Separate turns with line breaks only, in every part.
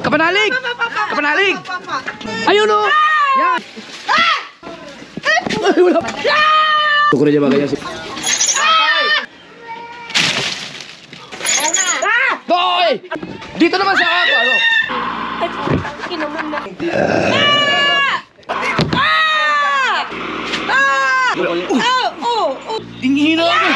Kapanalig! Kapanalig! Ayun o! Yan! Ay, wala! Tukurin niya ba ganyan si... Toy! Dito naman sa ako, ano?
Kinuman na.
Tingihina ako!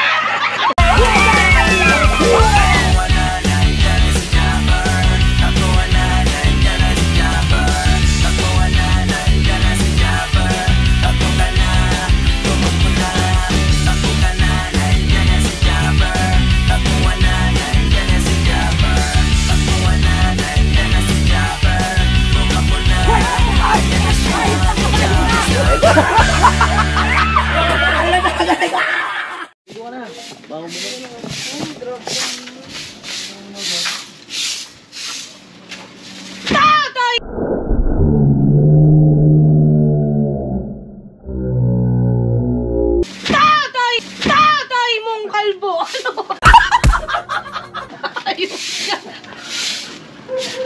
Tatay mong kalbo! Ano? Ayos ka!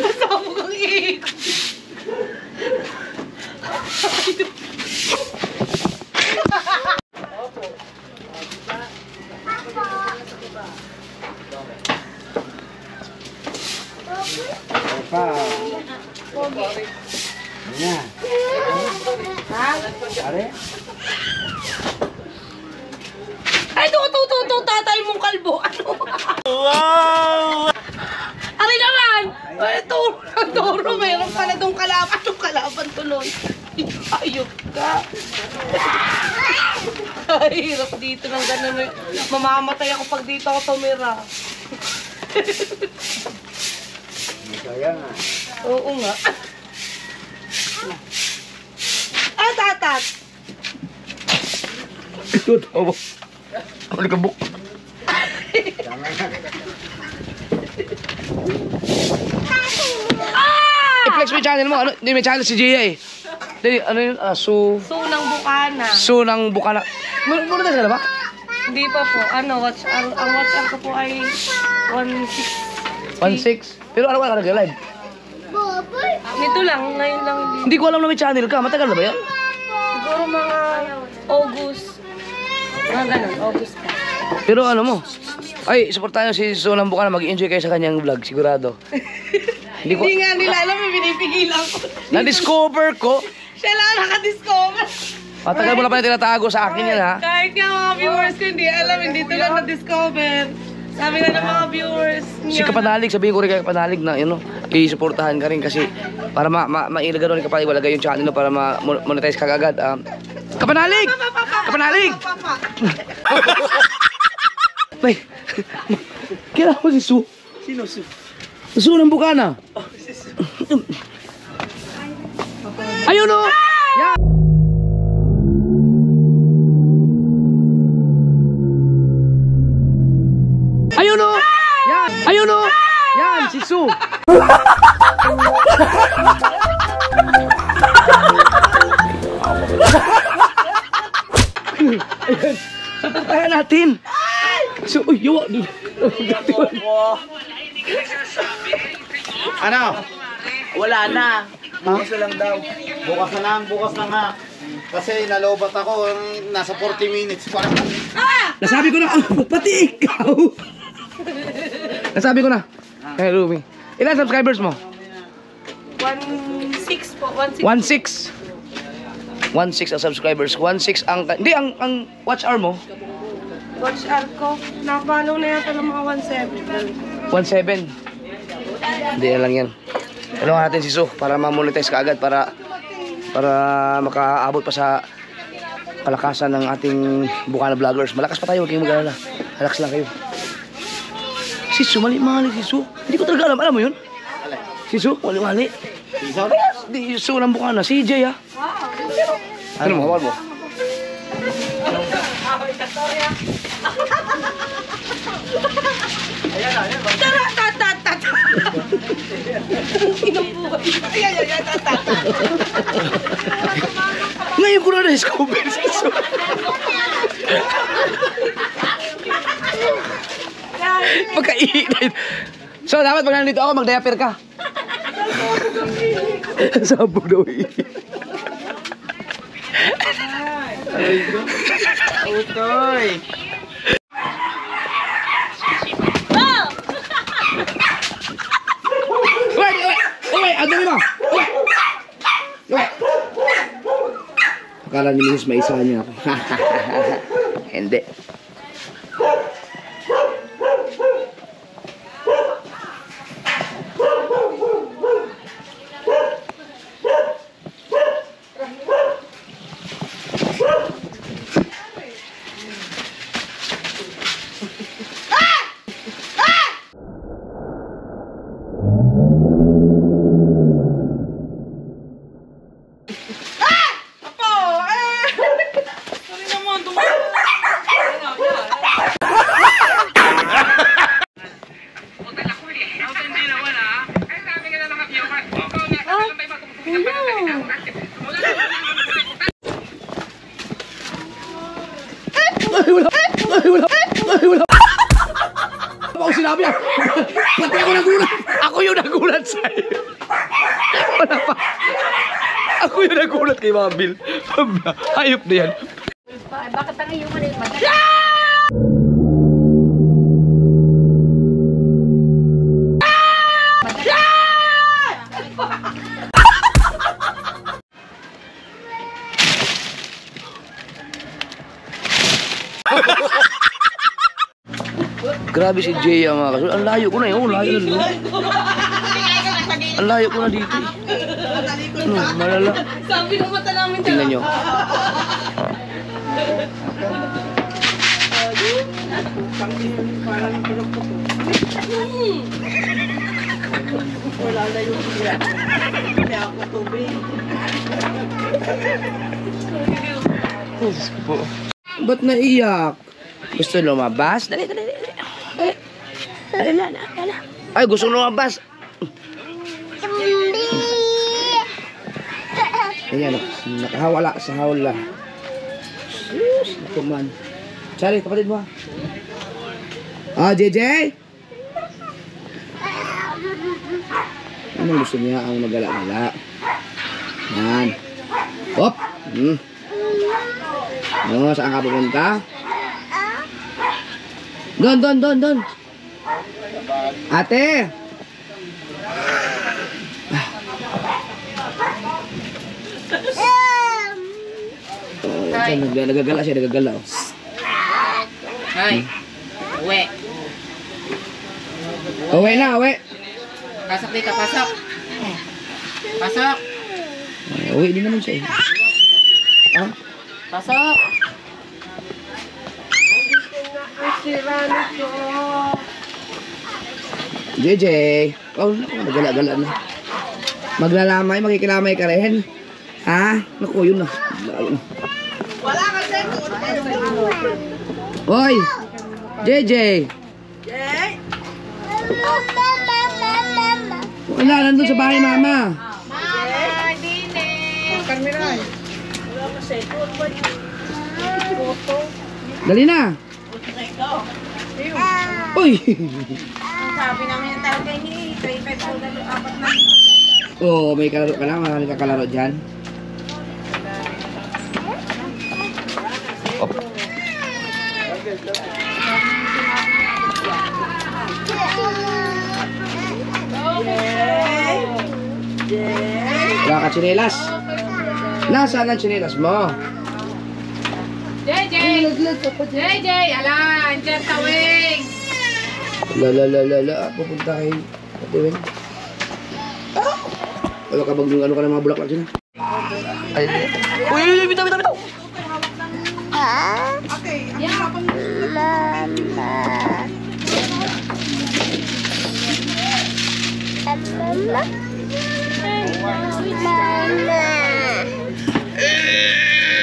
Masama kang iik! Ay, tatay mong kalbo! Ano? Wow! Ari naman! Ay, turo, meron pala tong kalaban. Itong kalaban tuloy. Ayok ka. Ay, hirap dito ng ganun. Mamamatay ako pag dito ako tumira.
Kaya nga.
Oo nga. Ah, tatat!
Ito, tawa. Ako nagkabuk. I-flex mo yung channel mo. Ano? Hindi may channel si Gia eh. Ano yun? Su
ng Bukana.
Su ng Bukana. Muna tayo ka na ba?
Hindi pa po. Ano, ang watch hour ko po ay 1.6.
1.6? Pero ano ka nag-live?
Nito lang, ngayon lang.
Hindi ko alam na may channel ka. Matagal na ba yan?
Siguro mga August. Mga ganun, August pa.
Pero ano mo? Ay, supportahan nyo si Su ng Bukana. Mag-enjoy kayo sa kanyang vlog. Sigurado.
Hindi nga nila alam, pinipigilan ko.
Na-discover ko.
Siya lang nakadiscover.
Matagal mo na pala tinatago sa akin yan ha.
Kahit nga mga viewers ko hindi alam, hindi ito lang na-discover. Sabi nga ng mga viewers
Si Kapanalig, sabihin ko rin kay Kapanalig na yun, i-supportahan ka rin kasi para mailagay rin Kapanalig, walagay yung channel para ma-monetize ka agad. Kapanalig! Kapanalig! Ay, kailangan mo si Su.
Sino Su?
Su ng Bukana. Ayun o! Yan! Ayun o! Yan! Ayun o! Yan! Si Su! Ayan! Kaya natin! So, uy, yawa!
Ano? Wala na. Bukas na lang daw. Bukas na lang, bukas na nga. Kasi nalobat ako, nasa 40 minutes pa.
Nasabi ko na, pati ikaw! Nasabi ko na. Kaya Rumi. Ilan subscribers mo?
1.6 po, 1.6.
1.6. 1.6 ang subscribers. 1.6 ang... Hindi, ang watch hour mo.
Watch hour ko, na-follow na yata ng mga 1.7.
1.7. Hindi na lang yan. Tulungan natin si Su para ma-monetize ka agad para makaabot pa sa kalakasan ng ating Bukana vloggers. Malakas pa tayo, huwag kayong mag-alala. Relax lang kayo. Si Su, mali-mali si Su. Hindi ko talaga alam. Alam mo yun? Si Su, mali-mali. Si Su ng Bukana. Si Jay ha. Ano mo, hawal mo? Ngayon ko na na-discover si Su. Pagkainit. So, dapat pag nandito ako, mag-diaper ka. Sabog daw eh.
Utoy!
Uy! Ano mo? Uy! Akala ni Mrs. maisa niya ako. Hindi. Wala. Ako sinabi ah. Pati ako nagulat. Ako yung nagulat sa'yo. Wala pa. Ako yung nagulat kay Mabil. Hayop na yan.
Bakit ang iyong mali?
Grabe si Jay mga kasul. Ang layo ko na yun. Ang layo ko na dito eh. Malala.
Sabi ng mata namin
Tingnan nyo.
Wala na yung sila. Kaya ako tubig.
Ba't naiyak? Gusto lumabas? Dali. Ay, gusto lumabas. Ayan, nakahawala sa hawla. Sus, naku man. Charlie, kapatid mo. JJ? Anong gusto niya ang magala-gala? Yan. Hop! Saan ka pupunta? Don. Ate! Nagagala siya.
Ay, uwi.
Uwi na.
Pasok dito, pasok. Pasok.
Uwi din naman siya.
Pasok.
JJ. Nagala-gala na. Maglalamay, makikilamay ka rin. Naku, yun na.
Wala ka sa
Hoy! JJ! Wala, nandun sa bahay mama. Dali na. Uy!
Sabi namin yung talaga ni 3-5 apat na.
Oh, may kalaro ka na. Marami ka kalaro dyan. Wala ka tsinelas. Nasaan ang tsinelas mo?
JJ! Ala, andyan tawing!
Pupunta kay Patuwin. Wala ka bang ano ka ng mga bulaklak dyan? Uy, bitaw!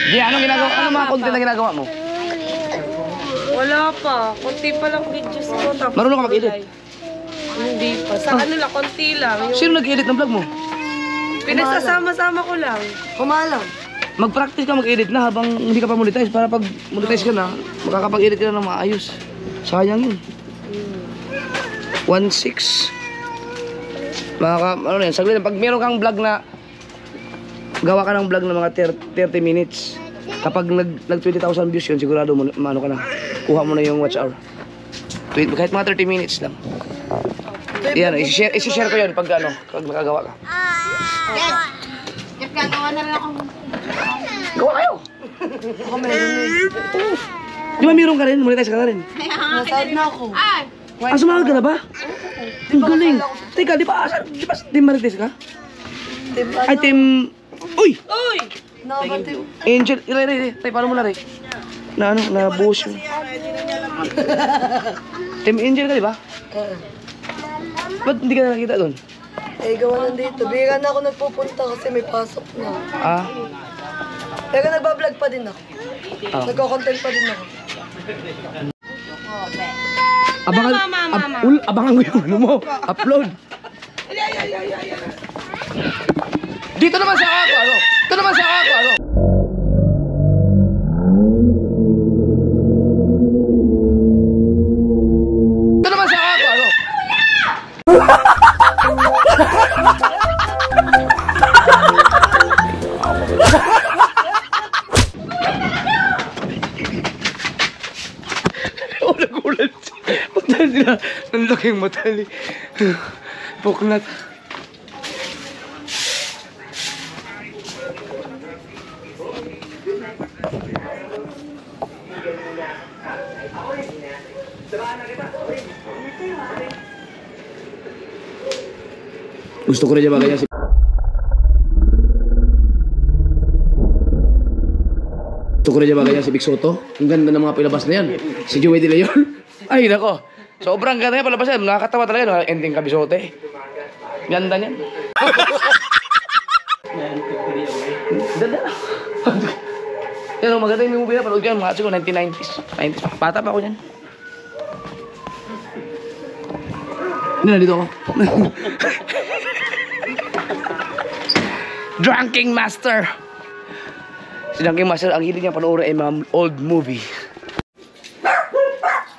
Di, anong ginagawa? Ano mga content na ginagawa mo?
Wala pa. Kunti pa lang videos ko. Tapos
Marunong ka mag-edit?
Hindi pa. Sa kanila, konti lang. Yung
Sino nag-edit ng vlog mo?
pinagsasama-sama ko lang.
Kumalang. mag-practice ka mag-edit na habang hindi ka pa monetize para pag monetize ka na, makakapag-edit ka na ng maayos. Sayang yun. 1.6. Ano yan, saglit, pag meron kang vlog na gawa ka ng vlog na mga 30 minutes, kapag nag 20,000 views yun, sigurado mo, ano ka na, kuha mo na yung watch hour. Kahit mga 30 minutes lang. Yan, isi-share ko yun pag ano, pag nakagawa ka.
Jeff, gagawa na rin ako.
Gawa kayo!
Ako meron eh.
Di ba meron ka rin? Monetize ka na rin.
Nasad na ako. Ay!
Ah, sumahod ka na ba? Ang galing. Teka, di ba team Marites ka? Ay, team... Uy!
Uy! Nakapatid.
Angel, Ray, paano mo na Ray? Na ano, na buhos yun. Team Angel ka, di ba? Ba't hindi ka nakakita doon?
Eh, gawa nandito. Bira na ako nagpupunta kasi may pasok na.
Ah?
Pero nagbablog pa din ako.
Ah.
Nagko-content pa din ako.
Abangan ko yung ano mo. Upload. Dito naman sa ako, ano? Dito naman sa ako, ano? Dito naman sa ako, ano? Oh, nagulat siya. Matali na. Ang laking matali. Puknat. Gusto ko rin niya bagay si... Gusto ko rin niya bagay si Big Soto. Ang ganda ng mga pilabas na yan. Si Joey De Leon. Ay, nako. Sobrang ganda yan palabas yan. Nakakatawa talaga. No? Ending kabisote. Ganda niyan. Ganda. Yan o, maganda yung movie na. Panood ko yan. Mga siguro 1990s. 90s. Bata pa ako yan. Hindi na dito ako. Drunking Master. Si Drunking Master, ang hilig niya panoorin ay mga old movie.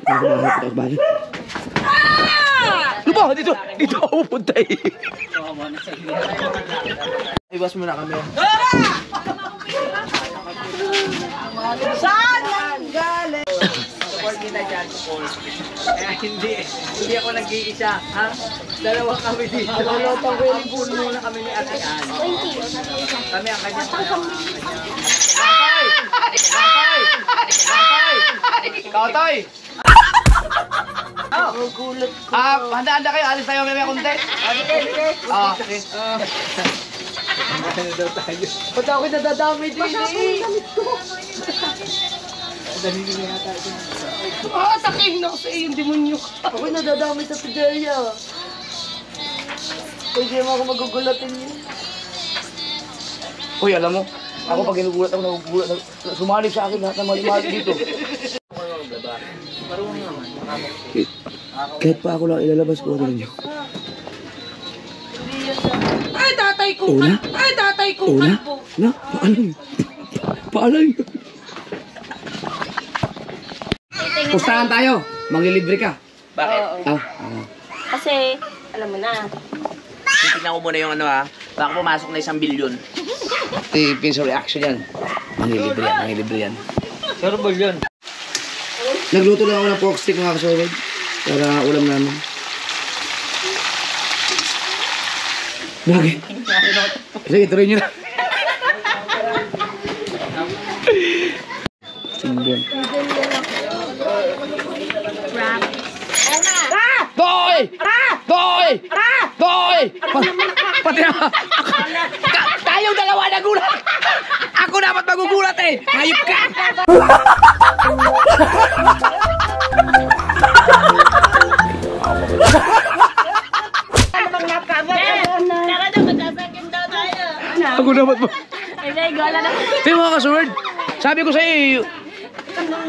Ano ba? Dito ako pupunta eh. Iwas mo na kami.
Saan ang galing?
Support kita dyan, Paul. Kaya hindi ako nag-iisa, ha? Dalawa kami dito. Ang puno muna kami ni Ate Ann. Kami ang kanya.
Kautoy! Handa-handa kayo. Alis tayo may konti. Okay.
Ba't ako nadadamay din eh? Takin na ako sa iyo, demonyo ka. Ako'y nadadamay sa pidaya. Pwede mo ako magugulatin yun.
Uy, alam mo, ako pag ginugulat ako, nagugulat. Sumalip sa akin lahat ng mali-mali dito. Kahit pa ako lang ilalabas ko, ano niyo?
Ay, tatay ko! Ay, tatay ko! Kalbo!
Na? Paalam. Paalam. Pustahan tayo. Manglilibre ka.
Bakit?
Kasi, alam mo na.
Titignan ko muna yung ano ha. Baka pumasok na 1 bilyon.
Pinsa reaction yan. Manglilibre yan. Manglilibre yan.
Pero ba yun?
Nagluto lang ako ng pork stick mga kasolid. Para ulam namin. Bakit? Sige, tuloy nyo na. Simbon. Doy! Doy! Doy! Pati na! Tayong dalawa nagulat! Ako dapat magugulat eh! Hayop ka! Ako dapat mo. Hindi mga kasurd. Sabi ko sa iyo,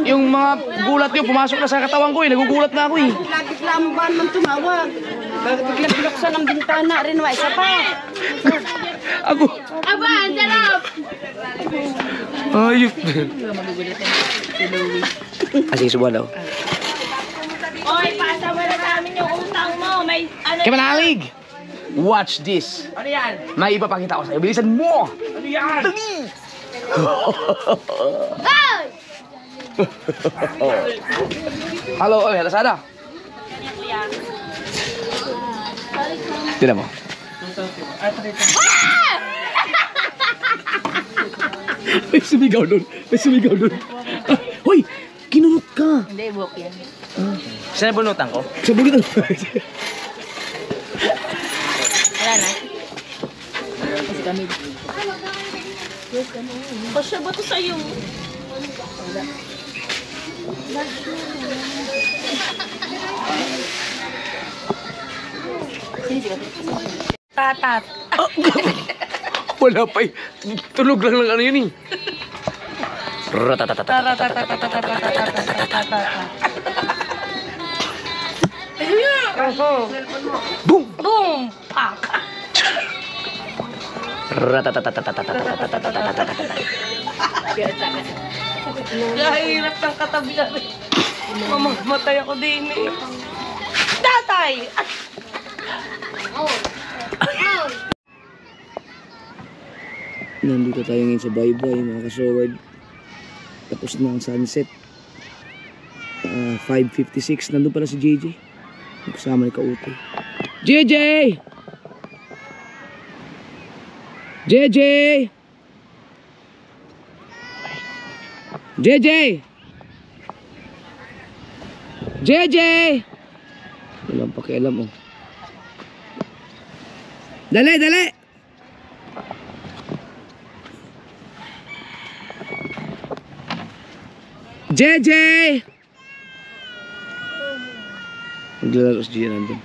yung mga gulat nyo, pumasok na sa katawan ko eh. Nagugulat na ako eh.
Bigla mo ba naman tumawag? Bigla binuksan ang bintana rin, wa isa pa.
Ako.
Aba, ang sarap!
Ayop. Sige, subuhan daw.
Oy, pasama na namin yung utang mo. May ano
Kaya manalig! Watch this.
Ano yan?
May ipapakita ko sa'yo. Bilisan mo!
Ano yan?
Halo, oy, Lazada. Tignan mo. May sumigaw doon. May sumigaw doon. Hoy! Kinunot ka!
Hindi, buhok yan.
Saan bunutan ko?
Sa bukit ang...
Wala na. Kasi kami. Kasya ba ito sa'yo? Tatat.
Wala pa eh. Tulog lang ng ano yun eh. Boom!
Boom! Pak! Kahirap ng katabi namin. Mamamatay ako din eh. Tatay!
Nandito tayo ngayon sa Baybay, mga kasoward. Tapos na ang sunset. 5:56. Nandun pala si JJ. Kasama ni Kautoy. JJ! JJ! JJ! JJ! Walang pakialam oh. Dali, dali! JJ! Naglalaro si JJ nandun.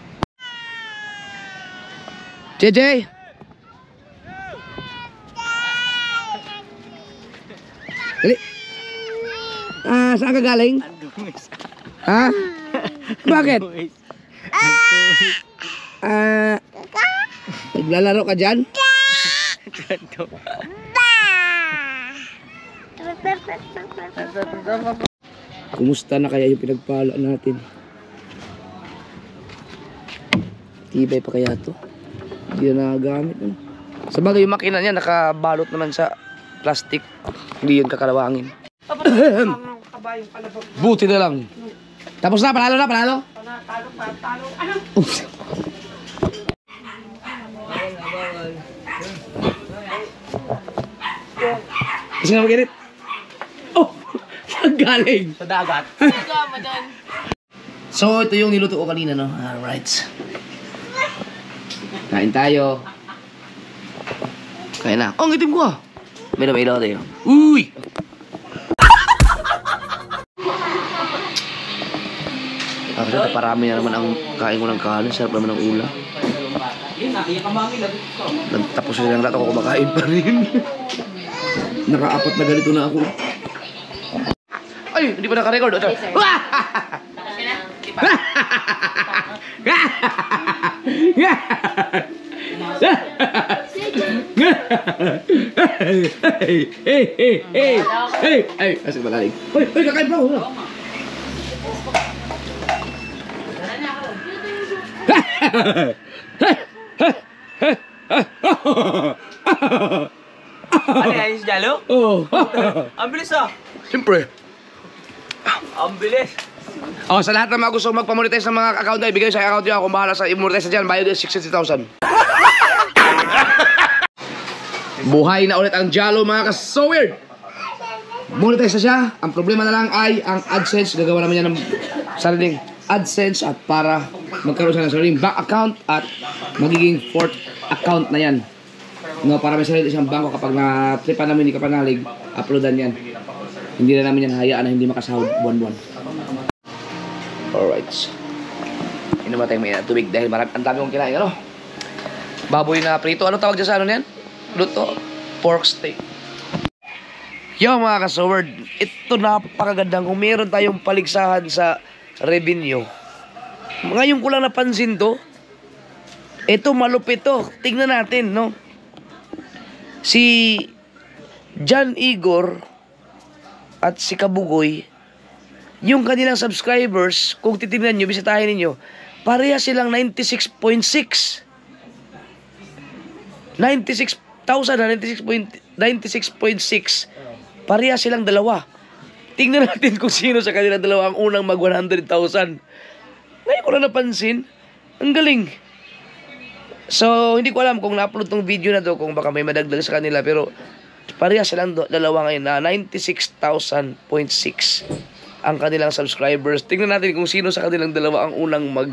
JJ! Dali! Saan ka galing? Ha? Bakit? Naglalaro ka dyan? Kumusta na kaya yung pinagpala natin? Tibay pa kaya to? Hindi na nagagamit. Ano? Sa bagay yung makina niya nakabalot naman sa plastic. Hindi yun kakalawangin. Buti na lang. Tapos na, panalo na, panalo?
Talo. Ano?
Kasi nga mag-init. Oh! Saan galing?
Sa dagat.
Gama doon.
So, ito yung niluto ko kanina, no? Alright. Kain tayo. Kain na. Oh, ang itim ko ah. May ilaw tayo. Uy! Actually, parami na naman ang kain ko ng kanin. Sarap naman ng ulam. Tapos na lang lahat ako kumakain pa rin. Nakaapat na ganito na ako. Ay, hindi pa naka-record. Ito. Hey, asik malalig. Hoy, kakain pa ako.
Ano yan, si Jalo?
Oh.
Ang bilis ah.
Siyempre.
Ang bilis.
Oh, sa lahat ng mga gusto magpamonetize ng mga account na ibigay sa account niyo, kung bahala sa i-monetize na dyan, bayad is 60,000. Buhay na ulit ang Jalo, mga so weird. Monetize na siya. Ang problema na lang ay ang AdSense. Gagawa naman niya ng sariling AdSense at para magkaroon siya ng sariling bank account at magiging fourth account na yan. No, para may sarili siyang bangko kapag na-tripan namin ni Kapanalig, uploadan yan. Hindi na namin yan hayaan na hindi makasahod buwan-buwan. Alright. Inom natin may tubig dahil ang dami kong kinain. Ano? Baboy na prito. Ano tawag dyan sa ano yan? Luto. Pork steak. Yo mga kasoward, ito napakagandang kung meron tayong paligsahan sa revenue. Ngayon ko lang napansin to. Ito malupit to. Tingnan natin, no? Si John Igor at si Kabugoy, yung kanilang subscribers, kung titignan nyo, bisitahin ninyo, pareha silang 96.6. 96.6. Pareha silang dalawa. Tingnan natin kung sino sa kanilang dalawa ang unang mag 100,000. Ngayon ko na napansin. Ang galing. So, hindi ko alam kung na-upload tong video na to, kung baka may madagdag sa kanila, pero pareha silang dalawa ngayon na 96,000.6 ang kanilang subscribers. Tingnan natin kung sino sa kanilang dalawa ang unang mag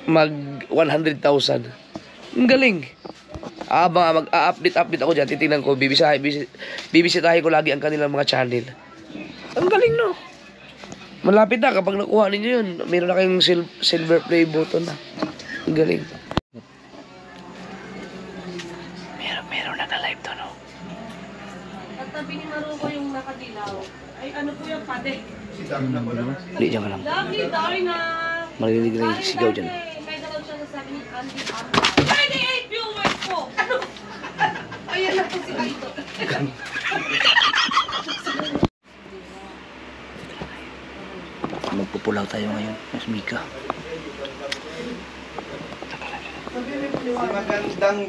100,000. Ang galing. Mag-update ako dyan. Titingnan ko, bibisitahin ko lagi ang kanilang mga channel. Ang galing, no? Malapit na kapag nakuha ninyo yun. Meron na kayong silver play button na. Ang galing. Meron na live to, no?
At tabi ni Maruko yung nakadilaw. Ay, ano po yung pade?
Hindi, dyan ka lang.
Lovely Darna!
Marinig na yung sigaw dyan.
May dapat siya sa 7 Andy Arma. 38 viewers po! Ano? Ayan na po si Kaito.
Magpupulaw tayo ngayon. Mas Mika.
Magandang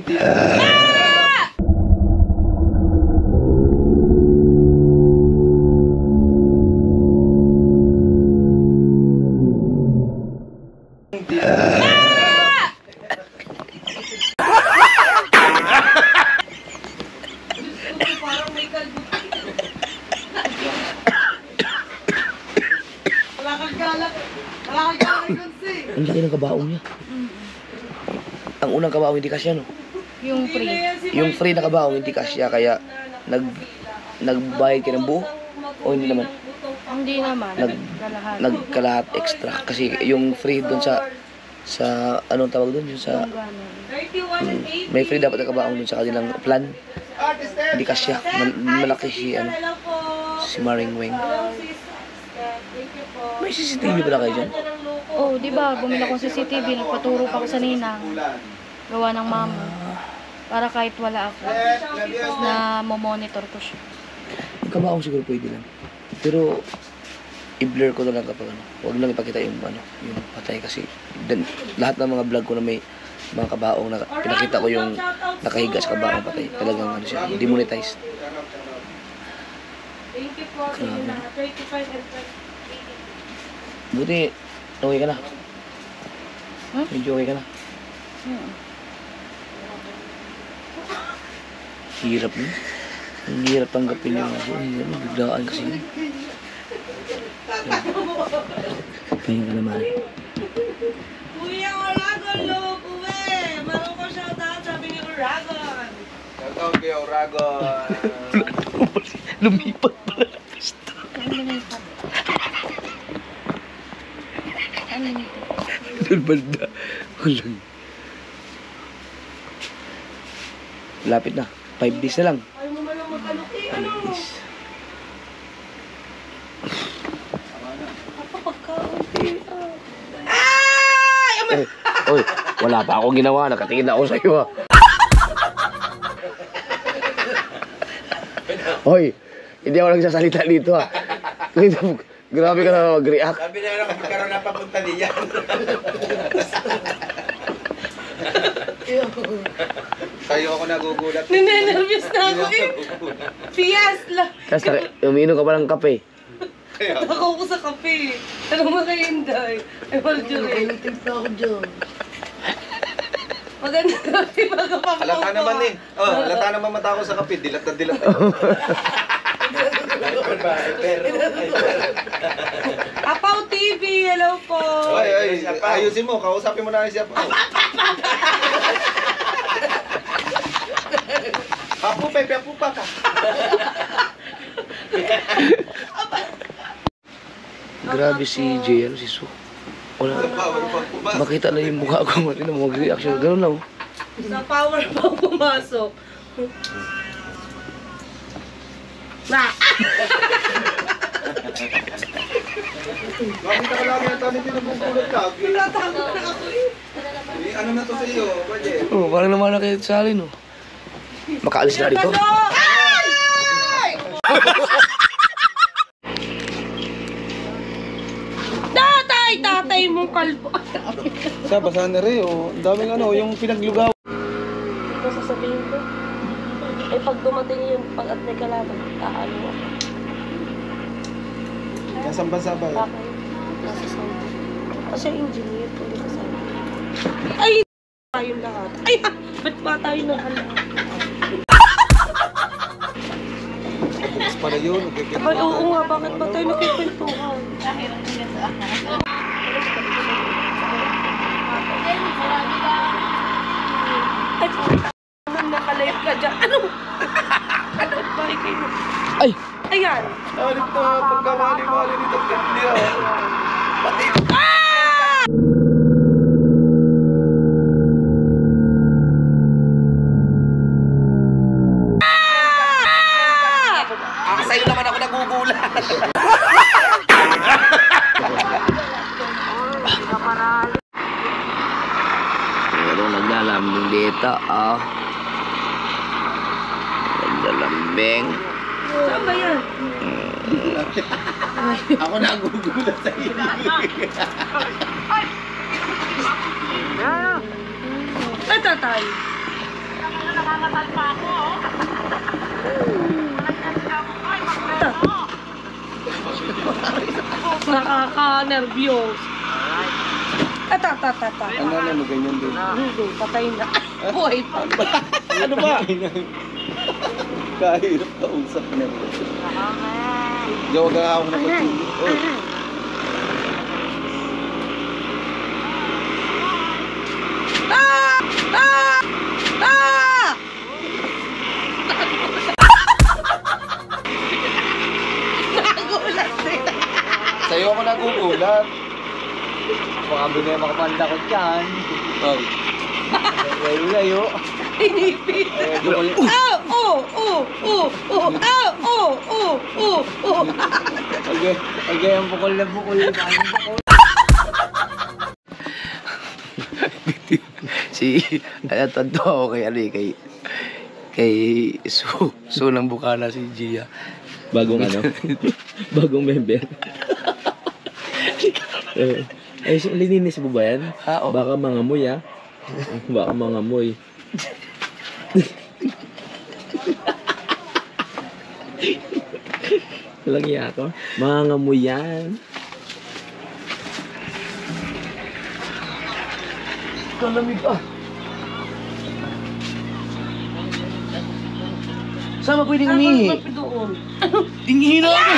Parang may kalbo. Wala kang galak. Wala kang galak kasi.
Ang laki ng kabaong niya. Ang unang kabaong hindi kasya, no?
Yung free.
Yung free na kabaong hindi kasya, kaya nagbayad ka ng buo? O hindi naman?
Hindi naman. Kalahati.
Nagkalahat extra. Kasi yung free doon sa anong tawag doon? Yung sa,
31 and 80.
may free dapat na kabaong doon sa kanilang plan. Hindi kasya. Malaki si Maring Weng. May CCTV pala kayo dyan?
Oh, di ba? Bumili akong CCTV. Nagpaturo pa ako sa ninang. Gawa ng mama. Para kahit wala ako, na monitor ko siya.
Yung kabaong siguro pwede lang. Pero i-blur ko na lang kapag ano. Huwag lang ipakita yung yung patay kasi lahat ng mga vlog ko na may mga kabaong na pinakita ko yung nakahiga sa kabaong patay. Talagang siya, demonetized.
Thank you po. 35 and 30.
Buti, okay ka na. Medyo okay ka na. Hirap mo. Ang hirap tanggapin yung biglaan kasi yun. Pahinga ka naman eh.
Kuya Oragon, loob uwi. Meron ko shoutout, sabi ni Oragon.
Shoutout kay Oragon.
Lumipat pala na pista. Doon banda. Walang. Lapit na. 5 days na lang.
Ayaw mo man lang magkaluki. Ano?
5 days.
Ay!
Oy, wala pa akong ginawa. Nakatingin na ako sa iyo. Hoy, hindi ako nagsasalita dito ha. Grabe ka na mag-react.
Sabi na lang magkaroon na papunta niyan. Sa'yo ako nagugulat.
Ninenervyos na ako eh. Piyas lang.
Tapos umiinom ka pa ng kape.
Nakaw ko sa kape. Ano mo kayo Inday? Ay, wala dyan eh.
Tingnan ako dyan.
Maganda kape, baga pa po.
Halata naman eh. Oh, halata naman mata ko sa kape. Dilat na dilat.
Apaw TV, hello po.
Ay, ayusin mo. Kausapin mo na siya. Apu, pepe, apu pa ka.
Grabe si JL, si Su. Wala. Makita na yung mukha ko. Mati na mag-reaction. Ganun lang.
Sa power pa pumasok. Na!
Bakit ka lagi ang tanong pinagbubulat ka?
Natatakot na ako eh.
Ano na to sa iyo? Pwede.
Oh, parang naman na kayo sa alin, oh. Makaalis na dito.
Ay! Ay, tatay mong kalbo.
Sa basahan na rin, oh. Ang daming ano, yung pinaglugaw.
Ito sasabihin ko. Ay, pag dumating yung pag at may kalaban, taalo ako.
Nasaan bansa ba?
Bakit? Nasa Saudi. Kasi engineer ko dito sa Saudi. Ay, tayong lahat. Ay, ba't ba tayo naghala?
Tapos pala yun.
Abay, oo nga, bakit ba tayo nakikwentuhan? Ay, nang nakalive ka dyan. Ano? Ano ba kayo?
Ay!
Ayan.
Alit na, pagkamali-mali nito. Hindi Pati. Sa'yo naman ako nagugulat.
Merong naglalambing dito, oh. Naglalambing.
Saan ba yan?
Ako nagugulat sa iyo.
Ay, tatay. Nakaka-nervyos. Tata.
Ano ganyan din?
Hindi, patay na. Buhay pa.
Ano ba? Kahirap ka usap na. Gawag nga ako na pagtulog. Oh.
Nagulat din.
Sa'yo ako nagugulat.
Baka binay makapanda ko dyan.
Oh.
Layo-layo.
Inipit.
Agay ang bukol na bukol.
Ay, tonto ako kay Ali, kay Su ng Bukana, si Gia.
Bagong ano? Bagong member. Ay, lininis mo ba yan?
Ha, oo.
Baka mangamoy, ah. Baka mangamoy. Walang iya ako. Mangamoy yan.
Kalamig, ah. Saan ba pwedeng umihi?
Doon.
Tingin na ako!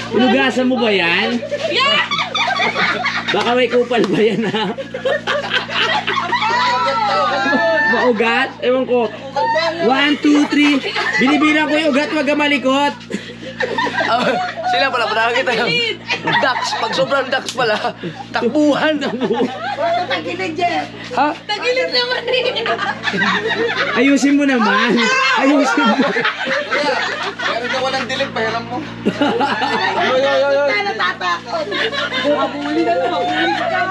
Inugasan mo ba yan?
Yeah!
Baka may kupal ba yan, ha? Maugat? Ewan ko. 1, 2, 3. Binibilang ko yung ugat, wag ka malikot.
Sila pala, nakakita yung ducks. Pag sobrang ducks pala, takbuhan. Ha?
Tagilid naman eh.
Ayusin mo naman. Ayusin mo.
Meron ka walang dilig, pahiram mo.
Natatakot. Mabuli na lang.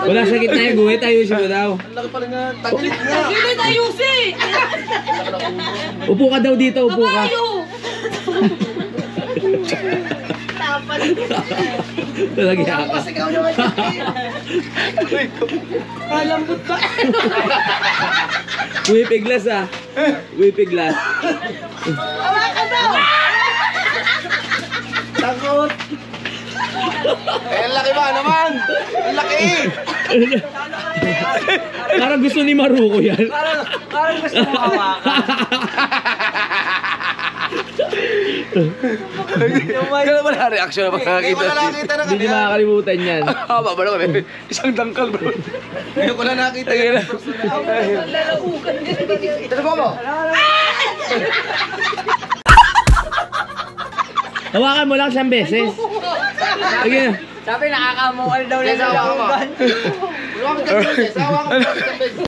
Wala sakit na yung guhit. Ayusin mo daw.
Laki pala nga. Taglit nga.
Tagilid ayusin.
Upo ka daw dito. Upo ka.
Kabayo.
Talagya ka.
Malambot ka.
Wipiglas, ah. Wipiglas.
Hawakan daw.
Takot. Eh, ang laki ba naman? Ang laki.
Parang gusto ni Maruko yan.
Parang gusto mo hawakan.
Kailan ba na reaction na
Hindi ko
makakita?
na nakita na
Hindi
kanina.
makakalimutan yan.
Haba ba naman? Isang dangkal bro.
Ngayon ko na nakita.
Tagay na.
Lalaugan niya.
Telepo mo.
Hawakan mo lang 1 beses. Sige na.
Sabi nakakamual daw na
Sawa
sa
ka ba?
ugan.
Sawa ka ba?